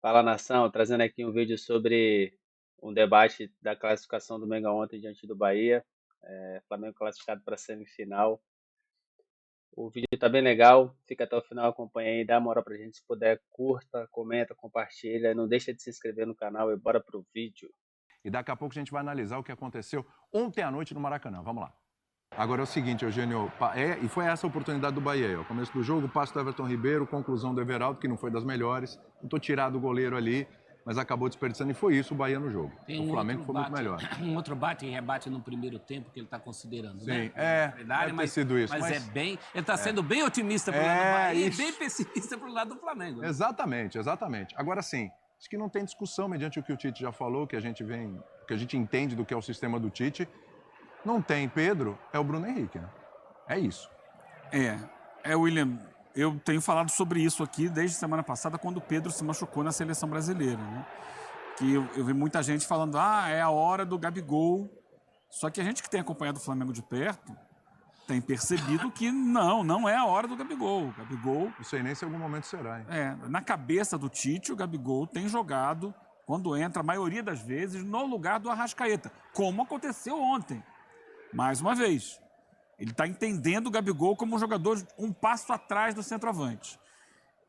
Fala nação, trazendo aqui um vídeo sobre um debate da classificação do Mengão ontem diante do Bahia. Flamengo classificado para a semifinal. O vídeo tá bem legal, fica até o final, acompanha aí, dá uma moral pra gente. Se puder, curta, comenta, compartilha. Não deixa de se inscrever no canal e bora pro vídeo. E daqui a pouco a gente vai analisar o que aconteceu ontem à noite no Maracanã. Vamos lá. Agora é o seguinte, Eugênio, e foi essa a oportunidade do Bahia. O começo do jogo, passe do Everton Ribeiro, conclusão do Everaldo, que não foi das melhores. Tentou tirar do goleiro ali, mas acabou desperdiçando. E foi isso o Bahia no jogo. Tem O Flamengo foi muito bate, melhor. um outro bate e rebate no primeiro tempo que ele está considerando, Sim, né? deve ter sido isso. Mas é bem... Ele está sendo bem otimista pro lado do Bahia isso. e bem pessimista pro lado do Flamengo. Né? Exatamente, exatamente. Agora sim, acho que não tem discussão, mediante o que o Tite já falou, que a gente entende do que é o sistema do Tite. Não tem Pedro, é o Bruno Henrique, né? É isso. William, eu tenho falado sobre isso aqui desde semana passada, quando o Pedro se machucou na seleção brasileira, né? Que eu vi muita gente falando, é a hora do Gabigol. Só que a gente que tem acompanhado o Flamengo de perto tem percebido que não é a hora do Gabigol. O Gabigol... Não sei nem se em algum momento será, hein? Na cabeça do Tite, o Gabigol tem jogado, quando entra, a maioria das vezes, no lugar do Arrascaeta, como aconteceu ontem. Mais uma vez, ele está entendendo o Gabigol como um jogador um passo atrás do centroavante.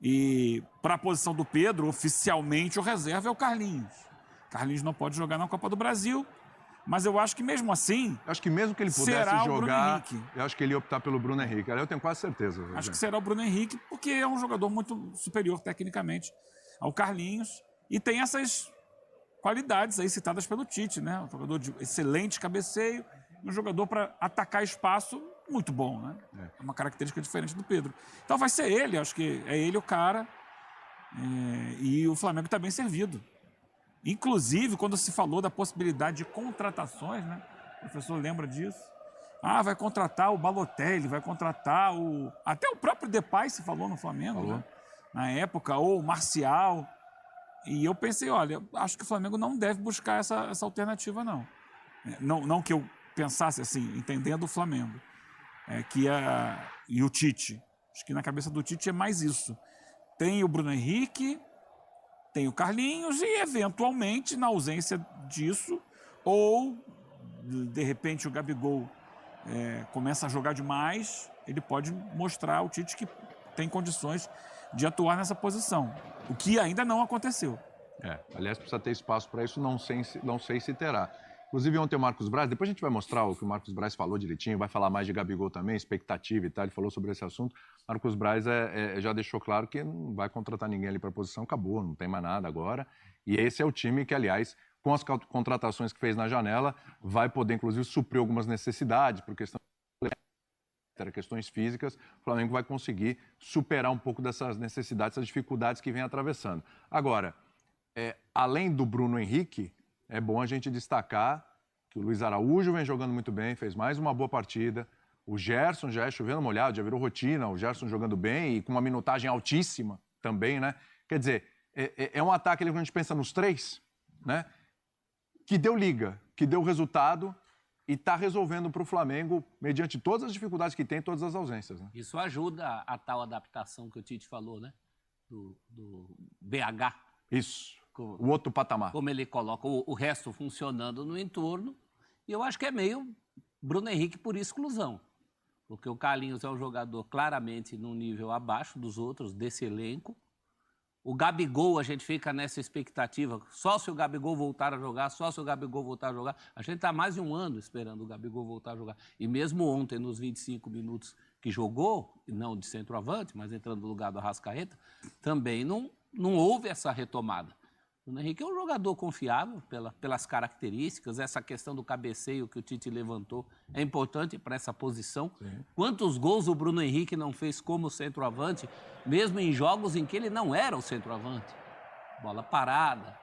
E para a posição do Pedro, oficialmente o reserva é o Carlinhos. Carlinhos não pode jogar na Copa do Brasil, mas eu acho que mesmo assim... Acho que mesmo que ele pudesse será jogar, o Bruno Henrique. Eu acho que ele ia optar pelo Bruno Henrique. Eu tenho quase certeza. Acho que será o Bruno Henrique, porque é um jogador muito superior tecnicamente ao Carlinhos e tem essas qualidades aí citadas pelo Tite, né? Um jogador de excelente cabeceio, um jogador para atacar espaço muito bom, né? É uma característica diferente do Pedro. Então vai ser ele, acho que é ele o cara. E o Flamengo está bem servido. Inclusive, quando se falou da possibilidade de contratações, né? O professor lembra disso? Vai contratar o Balotelli, vai contratar o... Até o próprio Depay se falou no Flamengo, né? Na época, ou o Marcial. E eu pensei, olha, acho que o Flamengo não deve buscar essa alternativa, não. Não que eu pensasse assim, entendendo o Flamengo. E o Tite. Acho que na cabeça do Tite é mais isso. Tem o Bruno Henrique, tem o Carlinhos e, eventualmente, na ausência disso, ou, de repente, o Gabigol começa a jogar demais, ele pode mostrar ao Tite que tem condições de atuar nessa posição. O que ainda não aconteceu. Aliás, precisa ter espaço para isso, não sei se terá. Inclusive, ontem o Marcos Braz, depois a gente vai mostrar o que o Marcos Braz falou direitinho, vai falar mais de Gabigol também, expectativa e tal, ele falou sobre esse assunto. Marcos Braz já deixou claro que não vai contratar ninguém ali para a posição, acabou, não tem mais nada agora. E esse é o time que, aliás, com as contratações que fez na janela, vai poder, inclusive, suprir algumas necessidades, por questões físicas, o Flamengo vai conseguir superar um pouco dessas necessidades, essas dificuldades que vem atravessando. Agora, além do Bruno Henrique, é bom a gente destacar que o Luiz Araújo vem jogando muito bem, fez mais uma boa partida. O Gerson já é chovendo molhado, já virou rotina, o Gerson jogando bem e com uma minutagem altíssima também, né? Quer dizer, é um ataque ali que a gente pensa nos três, né? Que deu liga, que deu resultado e está resolvendo para o Flamengo, mediante todas as dificuldades que tem, todas as ausências. Né? Isso ajuda a tal adaptação que o Tite falou, né? Do BH. Isso. O outro patamar. Como ele coloca o resto funcionando no entorno. E eu acho que é meio Bruno Henrique por exclusão. Porque o Carlinhos é um jogador claramente num nível abaixo dos outros, desse elenco. O Gabigol, a gente fica nessa expectativa. Só se o Gabigol voltar a jogar, só se o Gabigol voltar a jogar. A gente está há mais de um ano esperando o Gabigol voltar a jogar. E mesmo ontem, nos 25 minutos que jogou, não de centroavante, mas entrando no lugar do Arrascaeta, também não houve essa retomada. O Henrique é um jogador confiável pelas características, essa questão do cabeceio que o Tite levantou é importante para essa posição. Sim. Quantos gols o Bruno Henrique não fez como centroavante, mesmo em jogos em que ele não era o centroavante? Bola parada,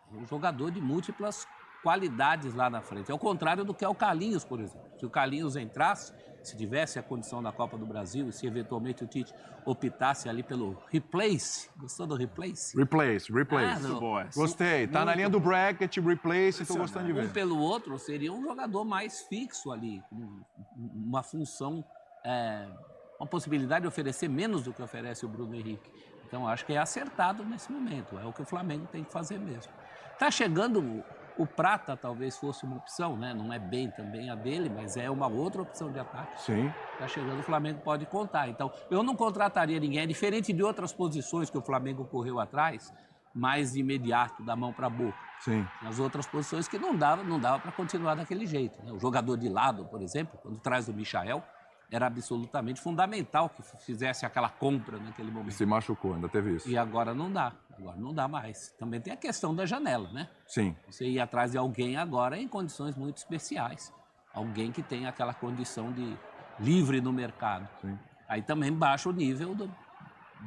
um jogador de múltiplas qualidades lá na frente. É o contrário do que é o Carlinhos, por exemplo. Se o Carlinhos entrasse, se tivesse a condição da Copa do Brasil e se eventualmente o Tite optasse ali pelo replace, gostou do replace? Replace. Gostei, tá na linha do bracket, replace, tô gostando de ver. Um pelo outro seria um jogador mais fixo ali, uma função, uma possibilidade de oferecer menos do que oferece o Bruno Henrique. Então, acho que é acertado nesse momento. É o que o Flamengo tem que fazer mesmo. Está chegando o Prata, talvez fosse uma opção, né? Não é bem também a dele, mas é uma outra opção de ataque. Sim. Está chegando, o Flamengo pode contar. Então, eu não contrataria ninguém. É diferente de outras posições que o Flamengo correu atrás, mais de imediato, da mão para a boca. Sim. Nas outras posições que não dava para continuar daquele jeito, né? O jogador de lado, por exemplo, quando traz o Michael, era absolutamente fundamental que fizesse aquela compra naquele E momento. se machucou, ainda teve isso. E agora não dá mais. Também tem a questão da janela, né? Sim. Você ir atrás de alguém agora em condições muito especiais. Alguém que tem aquela condição de livre no mercado. Sim. Aí também baixa o nível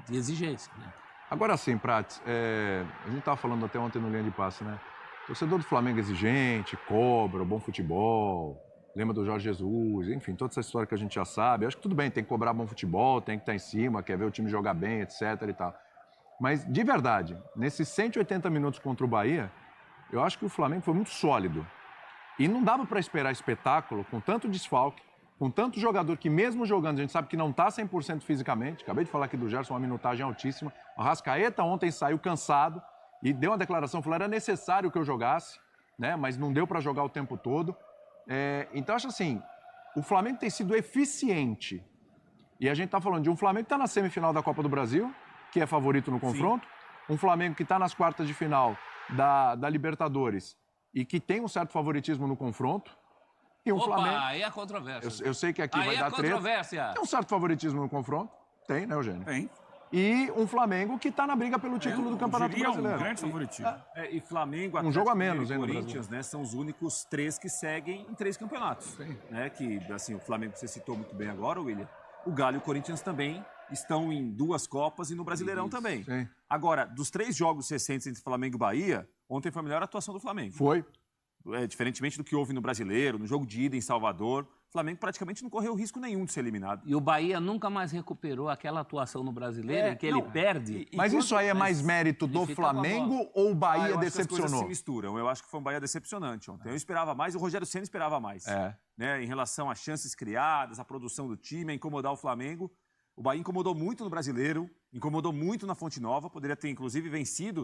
de exigência, né? Agora sim, Prates, a gente estava falando até ontem no Linha de Passe, né? Torcedor do Flamengo exigente, cobra, bom futebol, lembra do Jorge Jesus, enfim, toda essa história que a gente já sabe. Acho que tudo bem, tem que cobrar bom futebol, tem que estar em cima, quer ver o time jogar bem, etc e tal. Mas, de verdade, nesses 180 minutos contra o Bahia, eu acho que o Flamengo foi muito sólido. E não dava para esperar espetáculo com tanto desfalque, com tanto jogador que mesmo jogando, a gente sabe que não está 100% fisicamente. Acabei de falar aqui do Gerson, uma minutagem altíssima. O Arrascaeta ontem saiu cansado e deu uma declaração, falou que era necessário que eu jogasse, né? Mas não deu para jogar o tempo todo. Então, acho assim, o Flamengo tem sido eficiente. E a gente está falando de um Flamengo que está na semifinal da Copa do Brasil, que é favorito no confronto. Sim. Um Flamengo que está nas quartas de final da Libertadores e que tem um certo favoritismo no confronto. E um Flamengo... aí é controvérsia. Eu sei que aqui aí vai dar treta. Controvérsia. Tem um certo favoritismo no confronto. Tem, né, Eugênio? Tem. E um Flamengo que está na briga pelo título do Campeonato Brasileiro. Um grande favoritismo. E Flamengo, um jogo a menos, e Corinthians, né, são os únicos 3 que seguem em 3 campeonatos. Sim. Né, que, assim, o Flamengo você citou muito bem agora, William. O Galo e o Corinthians também estão em 2 Copas e no Brasileirão também. Sim. Agora, dos 3 jogos recentes entre Flamengo e Bahia, ontem foi a melhor atuação do Flamengo. Foi. Diferentemente do que houve no Brasileiro, no jogo de ida em Salvador, o Flamengo praticamente não correu risco nenhum de ser eliminado. E o Bahia nunca mais recuperou aquela atuação no Brasileiro em que ele perde. Mas isso aí é mais mérito do Flamengo ou o Bahia eu acho decepcionou? Que as coisas se misturam. Eu acho que foi um Bahia decepcionante ontem. Eu esperava mais, o Rogério Ceni esperava mais. Né, em relação às chances criadas, à produção do time, a incomodar o Flamengo. O Bahia incomodou muito no Brasileiro, incomodou muito na Fonte Nova, poderia ter inclusive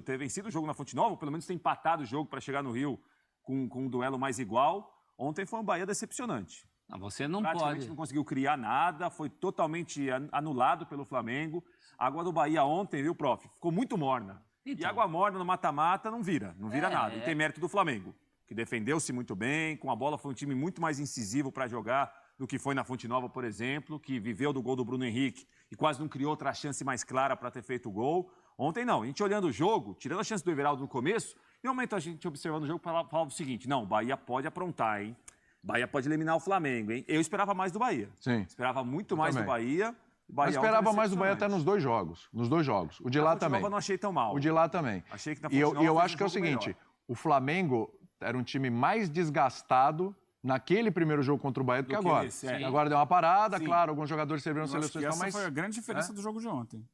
ter vencido o jogo na Fonte Nova, ou pelo menos ter empatado o jogo para chegar no Rio com um duelo mais igual. Ontem foi um Bahia decepcionante. Não, você não Praticamente pode. não conseguiu criar nada, foi totalmente anulado pelo Flamengo. A água do Bahia ontem, viu, prof? Ficou muito morna. Então. E água morna no mata-mata não vira nada. E tem mérito do Flamengo, que defendeu-se muito bem, com a bola foi um time muito mais incisivo para jogar do que foi na Fonte Nova, por exemplo, que viveu do gol do Bruno Henrique e quase não criou outra chance mais clara para ter feito o gol. Ontem não, a gente olhando o jogo, tirando a chance do Everaldo no começo, em um momento a gente observando o jogo falava o seguinte, não, o Bahia pode aprontar, hein? Bahia pode eliminar o Flamengo, hein? Eu esperava mais do Bahia. Sim. Esperava muito mais do Bahia. Mas esperava mais do Bahia até nos dois jogos. O de lá também. Eu não achei tão mal. O de lá também. Achei que na E eu acho que é o seguinte, o Flamengo era um time mais desgastado naquele primeiro jogo contra o Bahia do que agora. Agora deu uma parada, claro, alguns jogadores serviram seleções, essa foi a grande diferença do jogo de ontem.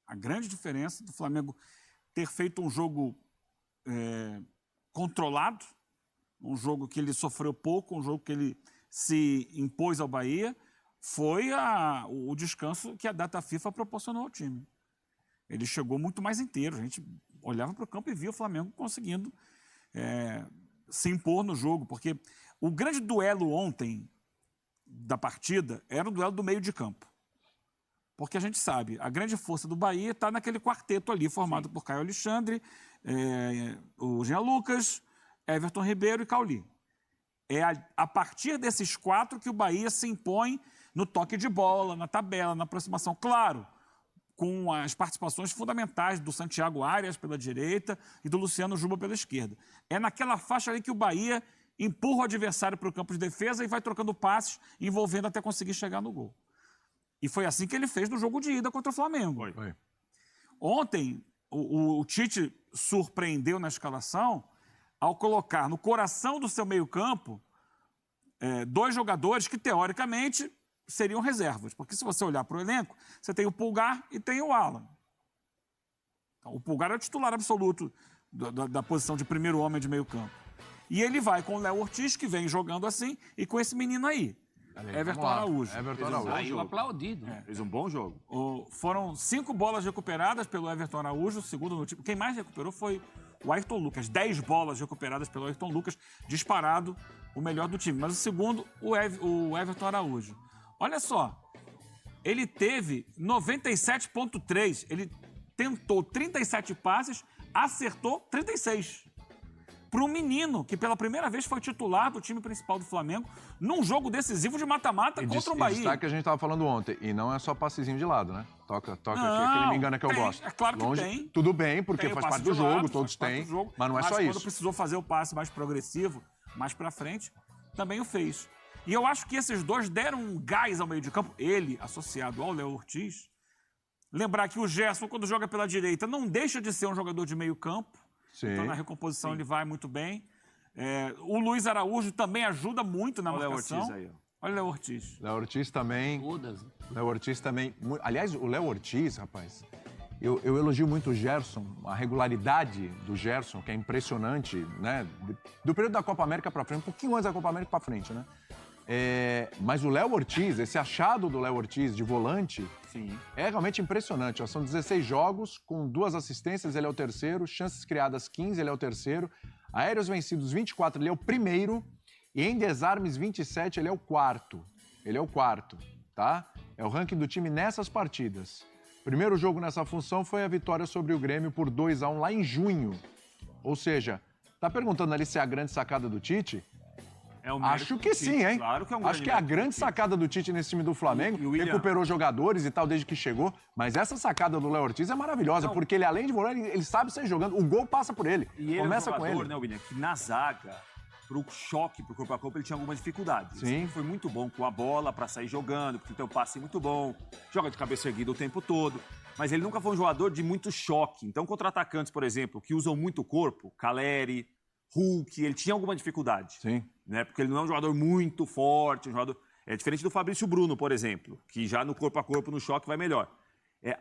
A grande diferença do Flamengo ter feito um jogo controlado, um jogo que ele sofreu pouco, um jogo que ele se impôs ao Bahia, foi o descanso que a data FIFA proporcionou ao time. Ele chegou muito mais inteiro. A gente olhava para o campo e via o Flamengo conseguindo se impor no jogo, porque o grande duelo ontem da partida era o duelo do meio de campo. Porque a gente sabe, a grande força do Bahia está naquele quarteto ali, formado por Caio Alexandre, o Jean Lucas, Everton Ribeiro e Cauli. É a partir desses 4 que o Bahia se impõe no toque de bola, na tabela, na aproximação. Claro, com as participações fundamentais do Santiago Arias pela direita e do Luciano Juba pela esquerda. É naquela faixa ali que o Bahia empurra o adversário para o campo de defesa e vai trocando passes, envolvendo até conseguir chegar no gol. E foi assim que ele fez no jogo de ida contra o Flamengo. Foi. Ontem, o Tite surpreendeu na escalação ao colocar no coração do seu meio-campo 2 jogadores que, teoricamente, seriam reservas. Porque se você olhar para o elenco, você tem o Pulgar e tem o Alan. Então, o Pulgar é o titular absoluto da posição de primeiro homem de meio-campo. E ele vai com o Léo Ortiz, que vem jogando assim, e com esse menino aí. Everton Araújo. Everton Fez um Araújo. Saiu aplaudido. Né? Fez um bom jogo. Foram 5 bolas recuperadas pelo Everton Araújo, segundo no time. Quem mais recuperou foi o Ayrton Lucas. 10 bolas recuperadas pelo Ayrton Lucas, disparado o melhor do time. Mas o segundo, o Everton Araújo. Olha só, ele teve 97,3. Ele tentou 37 passes, acertou 36. Para um menino que pela primeira vez foi titular do time principal do Flamengo num jogo decisivo de mata-mata contra o Bahia. Destaque que a gente estava falando ontem. E não é só passezinho de lado, né? Toca aqui, aquele me engana que eu gosto. É claro que tem. Tudo bem, porque Tem o faz passe parte do de jogo, lado, todos faz parte têm. do jogo, Mas não é só isso. Quando precisou fazer o passe mais progressivo, mais pra frente, também o fez. E eu acho que esses dois deram um gás ao meio de campo. Ele, associado ao Léo Ortiz. Lembrar que o Gerson, quando joga pela direita, não deixa de ser um jogador de meio campo. Sim. Então, na recomposição, ele vai muito bem. O Luiz Araújo também ajuda muito na marcação. Olha o Léo Ortiz aí, ó. Olha o Léo Ortiz. Léo Ortiz também. Todas. Léo Ortiz também. Aliás, o Léo Ortiz, rapaz, eu elogio muito o Gerson, a regularidade do Gerson, que é impressionante, né? Do período da Copa América pra frente, um pouquinho antes da Copa América pra frente, né? Mas o Léo Ortiz, esse achado do Léo Ortiz de volante, Sim. é realmente impressionante. Ó, são 16 jogos, com 2 assistências, ele é o terceiro. Chances criadas, 15, ele é o terceiro. Aéreos vencidos, 24, ele é o primeiro. E em desarmes, 27, ele é o quarto. Ele é o quarto, tá? É o ranking do time nessas partidas. Primeiro jogo nessa função foi a vitória sobre o Grêmio por 2-1 lá em junho. Ou seja, tá perguntando ali se é a grande sacada do Tite? É um mérito Acho do que Tite, sim, hein? Claro que é um Acho que é a mérito do grande Tite. sacada do Tite nesse time do Flamengo. E o William? Recuperou jogadores e tal desde que chegou. Mas essa sacada do Léo Ortiz é maravilhosa, porque ele, além de voar, ele sabe sair jogando. O gol passa por ele. E ele Começa é um com jogador, ele. né, William, que na zaga, pro choque, pro corpo a corpo, ele tinha alguma dificuldade. Sim. Ele sempre foi muito bom com a bola pra sair jogando, porque tem um passe muito bom, joga de cabeça erguida o tempo todo. Mas ele nunca foi um jogador de muito choque. Então, contra atacantes, por exemplo, que usam muito o corpo, Caleri, Hulk, ele tinha alguma dificuldade. Sim. Né? Porque ele não é um jogador muito forte, um jogador... É diferente do Fabrício Bruno, por exemplo, que já no corpo a corpo, no choque, vai melhor.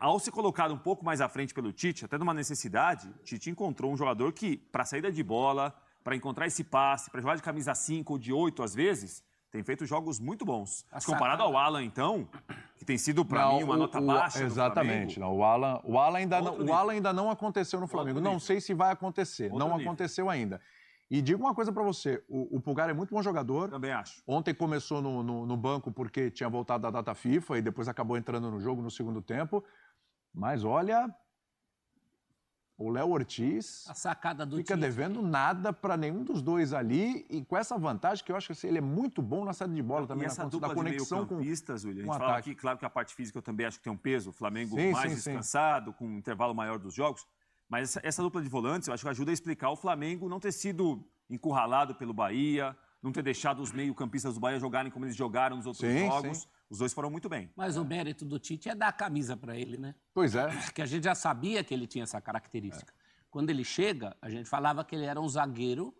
Ao ser colocado um pouco mais à frente pelo Tite, até numa necessidade, o Tite encontrou um jogador que, para saída de bola, para encontrar esse passe, para jogar de camisa 5 ou de 8 às vezes, tem feito jogos muito bons. Mas comparado ao Alan, então, que tem sido, para mim, uma nota baixa. Exatamente. Do não, o Alan ainda não aconteceu no Flamengo. Outro não nível. sei se vai acontecer. Outro não nível. aconteceu ainda. E digo uma coisa pra você, o Pulgar é muito bom jogador. Também acho. Ontem começou no banco porque tinha voltado da data FIFA e depois acabou entrando no jogo no segundo tempo. Mas olha, o Léo Ortiz A sacada do fica Tite. devendo nada pra nenhum dos dois ali e com essa vantagem que eu acho que assim, ele é muito bom na saída de bola também, E essa na dupla conexão de meio-campistas, William, a com gente fala ataque. aqui, claro que a parte física eu também acho que tem um peso, o Flamengo Sim, mais sim, sim. descansado, com um intervalo maior dos jogos, mas essa dupla de volantes eu acho que ajuda a explicar o Flamengo não ter sido encurralado pelo Bahia, não ter deixado os meio-campistas do Bahia jogarem como eles jogaram nos outros Sim, jogos. sim. Os dois foram muito bem. Mas o mérito do Tite é dar a camisa para ele, né? Pois é. Porque a gente já sabia que ele tinha essa característica. Quando ele chega, a gente falava que ele era um zagueiro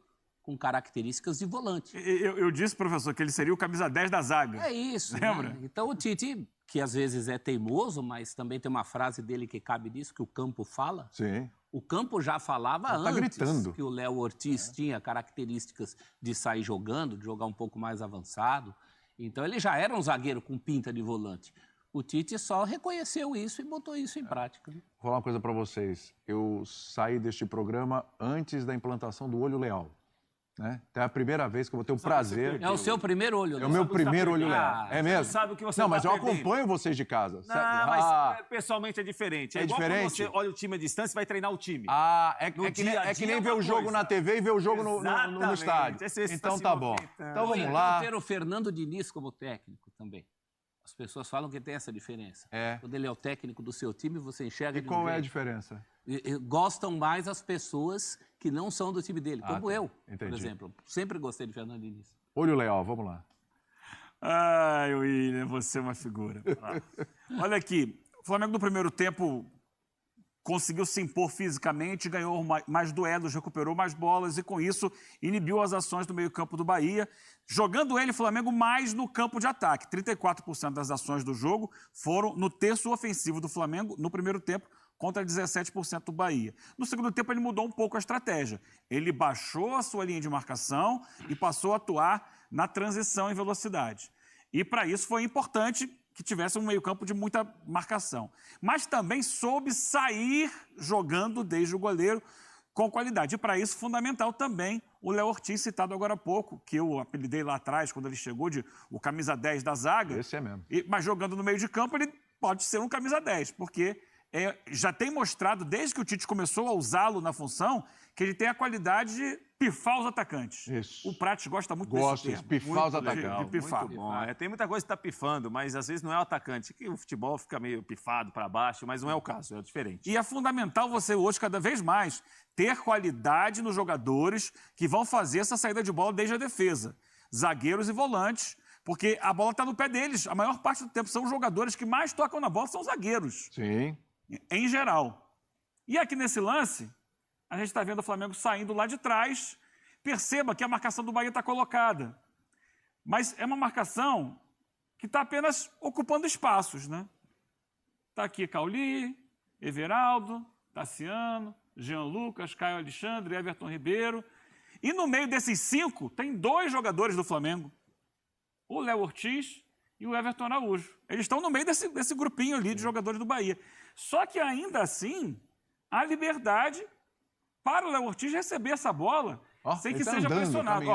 com características de volante. Eu disse, professor, que ele seria o camisa 10 da zaga. É isso. Lembra? Né? Então o Tite, que às vezes é teimoso, mas também tem uma frase dele que cabe nisso, que o campo fala. Sim. O campo já falava Ele tá antes gritando. que o Léo Ortiz tinha características de sair jogando, de jogar um pouco mais avançado. Então ele já era um zagueiro com pinta de volante. O Tite só reconheceu isso e botou isso em prática. Né? Vou falar uma coisa pra vocês. Eu saí deste programa antes da implantação do Olho Leal. Né? Então é a primeira vez que eu vou ter o prazer. É o seu primeiro olho. É né? o meu sabe o que primeiro tá Olho perdendo. Leal. É mesmo? sabe o que você Não, tá mas eu perdendo. acompanho vocês de casa. Não, mas Ah, pessoalmente é diferente. É É igual quando diferente? você olha o time à distância e vai treinar o time. é No que dia a nem dia ver é o uma jogo coisa. na TV e ver o jogo no Exatamente. estádio. Esse Então se tá bom. movimentando. Então Ou vamos então lá. ter o Fernando Diniz como técnico também. As pessoas falam que tem essa diferença. É. Quando ele é o técnico do seu time, você enxerga E de um qual é a jeito. diferença? Gostam mais as pessoas que não são do time dele, como tá. eu, Entendi. por exemplo. Sempre gostei de Fernando Diniz. Olho Leal, vamos lá. Ai, William, você é uma figura. Olha aqui, o Flamengo no primeiro tempo conseguiu se impor fisicamente, ganhou mais duelos, recuperou mais bolas e, com isso, inibiu as ações do meio-campo do Bahia, jogando ele, Flamengo, mais no campo de ataque. 34% das ações do jogo foram no terço ofensivo do Flamengo no primeiro tempo, contra 17% do Bahia. No segundo tempo, ele mudou um pouco a estratégia. Ele baixou a sua linha de marcação e passou a atuar na transição em velocidade. E para isso foi importante que tivesse um meio-campo de muita marcação. Mas também soube sair jogando desde o goleiro com qualidade. E para isso, fundamental também o Léo Ortiz, citado agora há pouco, que eu apelidei lá atrás, quando ele chegou, de o camisa 10 da zaga. Esse é mesmo. Mas jogando no meio de campo, ele pode ser um camisa 10, porque já tem mostrado, desde que o Tite começou a usá-lo na função, que ele tem a qualidade de pifar os atacantes. Isso. O Prates gosta muito Gosto desse de termo. pifar os Muito atacantes. legal, de pifar. Muito bom. Tem muita coisa que está pifando, mas às vezes não é o atacante. Que o futebol fica meio pifado para baixo, mas não é o caso, é diferente. E é fundamental você hoje, cada vez mais, ter qualidade nos jogadores que vão fazer essa saída de bola desde a defesa. Zagueiros e volantes, porque a bola está no pé deles. A maior parte do tempo são os jogadores que mais tocam na bola, são os zagueiros. Sim. Em geral. E aqui nesse lance, a gente está vendo o Flamengo saindo lá de trás. Perceba que a marcação do Bahia está colocada. Mas é uma marcação que está apenas ocupando espaços, né? Está aqui Cauli, Everaldo, Tassiano, Jean Lucas, Caio Alexandre, Everton Ribeiro. E no meio desses 5, tem 2 jogadores do Flamengo. O Léo Ortiz e o Everton Araújo. Eles estão no meio desse grupinho ali de jogadores do Bahia. Só que ainda assim, há liberdade para o Léo Ortiz receber essa bola sem que seja pressionado.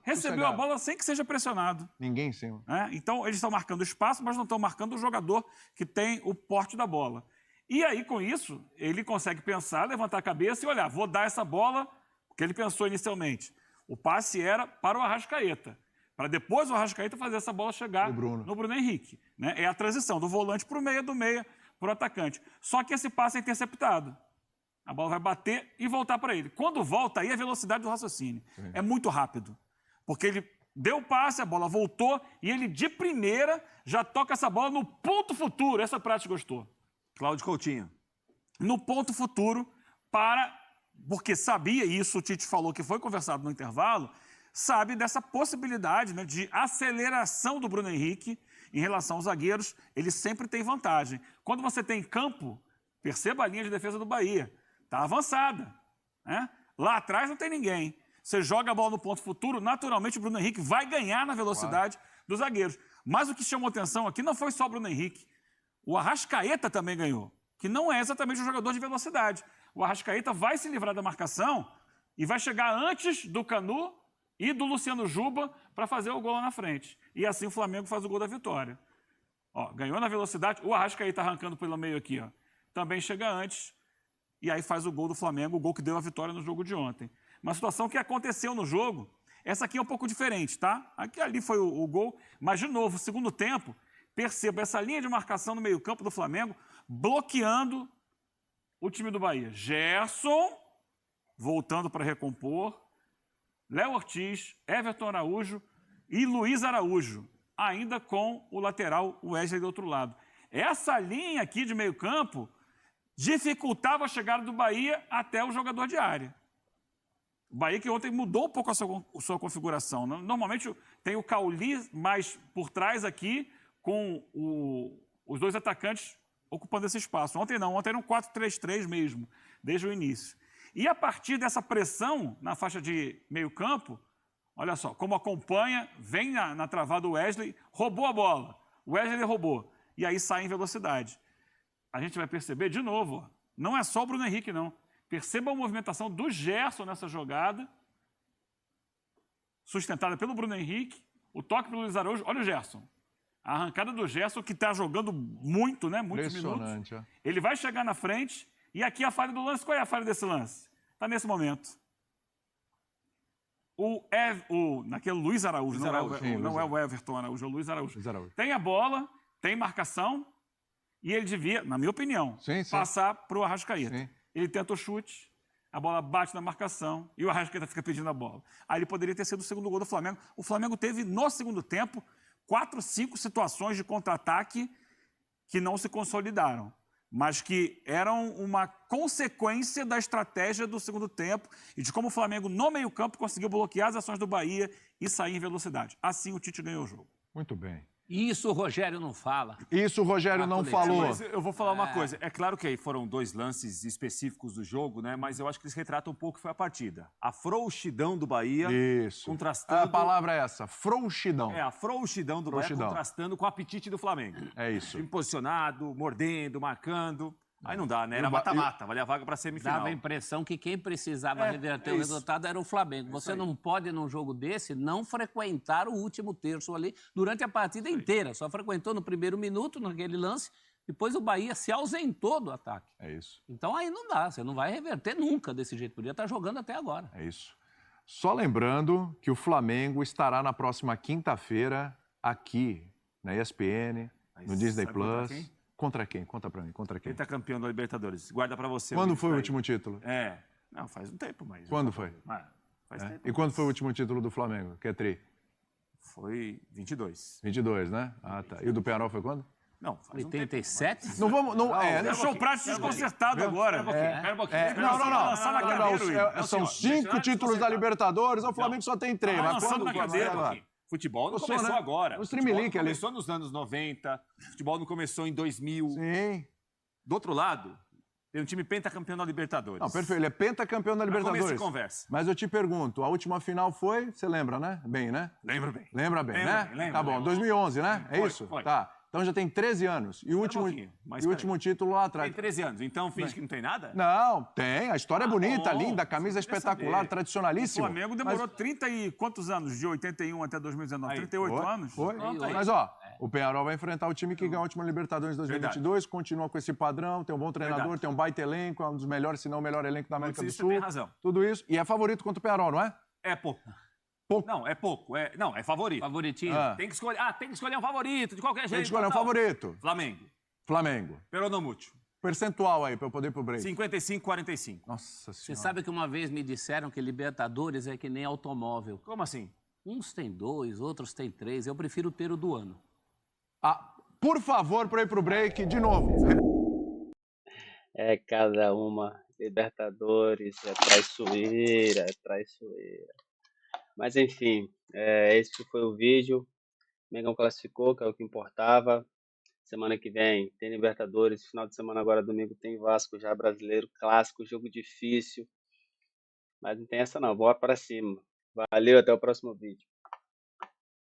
Recebeu a bola sem que seja pressionado. Ninguém em cima. Então, eles estão marcando espaço, mas não estão marcando o jogador que tem o porte da bola. E aí, com isso, ele consegue pensar, levantar a cabeça e olhar, vou dar essa bola, que ele pensou inicialmente. O passe era para o Arrascaeta, para depois o Arrascaeta fazer essa bola chegar no Bruno Henrique. Né? É a transição do volante para o meia, do meia para o atacante. Só que esse passe é interceptado. A bola vai bater e voltar para ele. Quando volta, aí é a velocidade do raciocínio. Sim. É muito rápido. Porque ele deu o passe, a bola voltou e ele, de primeira, já toca essa bola no ponto futuro. Essa Prates gostou. Cláudio Coutinho. No ponto futuro, porque sabia, e isso o Tite falou que foi conversado no intervalo, sabe dessa possibilidade, né, de aceleração do Bruno Henrique em relação aos zagueiros. Ele sempre tem vantagem. Quando você tem campo, perceba a linha de defesa do Bahia. Está avançada. Né? Lá atrás não tem ninguém. Você joga a bola no ponto futuro, naturalmente o Bruno Henrique vai ganhar na velocidade dos zagueiros. Mas o que chamou atenção aqui não foi só o Bruno Henrique. O Arrascaeta também ganhou, que não é exatamente um jogador de velocidade. O Arrascaeta vai se livrar da marcação e vai chegar antes do Canu e do Luciano Juba para fazer o gol lá na frente. E assim o Flamengo faz o gol da vitória. Ó, ganhou na velocidade, o Arrascaeta arrancando pelo meio aqui, ó, também chega antes e aí faz o gol do Flamengo, o gol que deu a vitória no jogo de ontem. Uma situação que aconteceu no jogo, essa aqui é um pouco diferente, tá? Ali foi o gol, mas de novo, segundo tempo, perceba essa linha de marcação no meio-campo do Flamengo bloqueando o time do Bahia. Gerson voltando para recompor, Léo Ortiz, Everton Araújo e Luiz Araújo, ainda com o lateral Wesley do outro lado. Essa linha aqui de meio-campo dificultava a chegada do Bahia até o jogador de área. O Bahia que ontem mudou um pouco a sua configuração. Normalmente tem o Cauli mais por trás aqui, com os 2 atacantes ocupando esse espaço. Ontem não, ontem era um 4-3-3 mesmo, desde o início. E a partir dessa pressão na faixa de meio campo, olha só, como acompanha, vem na travada do Wesley, roubou a bola. O Wesley roubou. E aí sai em velocidade. A gente vai perceber de novo, ó, não é só o Bruno Henrique, não. Perceba a movimentação do Gerson nessa jogada, sustentada pelo Bruno Henrique, o toque pelo Luiz Araújo. Olha o Gerson. A arrancada do Gerson, que está jogando muito, né? Muitos minutos. Ele vai chegar na frente. E aqui a falha do lance. Qual é a falha desse lance? Está nesse momento. Naquele Luiz Araújo, não é o Everton Araújo, é o Luiz Araújo. Tem a bola, tem marcação, e ele devia, na minha opinião, passar para o Arrascaeta. Sim. Ele tenta o chute, a bola bate na marcação e o Arrascaeta fica pedindo a bola. Aí ele poderia ter sido o segundo gol do Flamengo. O Flamengo teve, no segundo tempo, 4, 5 situações de contra-ataque que não se consolidaram, mas que eram uma consequência da estratégia do segundo tempo e de como o Flamengo, no meio-campo, conseguiu bloquear as ações do Bahia e sair em velocidade. Assim o Tite ganhou o jogo. Muito bem. Isso o Rogério não fala. Isso o Rogério não falou. Mas eu vou falar uma coisa. É claro que aí foram 2 lances específicos do jogo, né? Mas eu acho que eles retratam um pouco o que foi a partida. A frouxidão do Bahia Isso. contrastando... A palavra é essa, frouxidão. É, a frouxidão do Bahia contrastando com o apetite do Flamengo. É isso. Time posicionado, mordendo, marcando. Aí não dá, né? Era mata-mata, valia a vaga para semifinal. Dava a impressão que quem precisava reverter o resultado era o Flamengo. Você não pode, num jogo desse, não frequentar o último terço ali durante a partida inteira. Só frequentou no primeiro minuto, naquele lance, depois o Bahia se ausentou do ataque. É isso. Então aí não dá, você não vai reverter nunca desse jeito. Podia estar jogando até agora. É isso. Só lembrando que o Flamengo estará na próxima quinta-feira aqui, na ESPN, no Disney Plus. Contra quem? Conta pra mim, contra quem? Quem tá campeão da Libertadores? Guarda pra você. Quando foi o último título? É. Não, faz um tempo, mas... Quando foi? Faz tempo. E quando foi o último título do Flamengo, que é tri? Foi 22. 22, né? Ah, tá. E o do Penharol foi quando? Não, faz 87? Um tempo, não vamos... Não, deixou o prato desconcertado agora. Espera um pouquinho. Não. São 5 títulos da Libertadores, o Flamengo só tem 3. Mas quando na cadeira, futebol não começou agora. O Stream Link ali. Começou nos anos 90, futebol não começou em 2000. Sim. Do outro lado, tem um time pentacampeão da Libertadores. Não, perfeito. Ele é pentacampeão da Libertadores. Começo de conversa. Mas eu te pergunto, a última final foi... Você lembra, né? Bem, né? Lembro bem. Lembra bem, né? Lembro, tá bom, 2011, né? É isso? Foi. Tá. Então já tem 13 anos. E o último título lá atrás. Tem 13 anos, então finge que não tem nada? Não, tem. A história é bonita, linda, camisa espetacular, tradicionalíssima. O Flamengo demorou 30 e quantos anos? De 81 até 2019? Aí, 38 anos? Foi. Mas, ó, o Penharol vai enfrentar o time que ganhou a última Libertadores em 2022, continua com esse padrão, tem um bom treinador, tem um baita elenco, é um dos melhores, se não o melhor elenco da América do Sul. Você tem razão. Tudo isso. E é favorito contra o Penharol, não é? É pouco. Pouco. Não, é pouco. Não, é favorito. Favoritinho. Tem que escolher um favorito, de qualquer jeito. Tem que escolher um favorito. Flamengo. Peronomútil. Percentual aí, pra eu poder ir pro break. 55-45. Nossa Senhora. Você sabe que uma vez me disseram que Libertadores é que nem automóvel. Como assim? Uns têm 2, outros têm 3. Eu prefiro ter o do ano. Por favor, pra eu ir pro break, de novo. É cada uma. Libertadores, é traiçoeira, Mas enfim, esse foi o vídeo. Mengão classificou, que é o que importava. Semana que vem tem Libertadores. Final de semana agora, domingo, tem Vasco já brasileiro. Clássico, jogo difícil. Mas não tem essa não, bora pra cima. Valeu, até o próximo vídeo.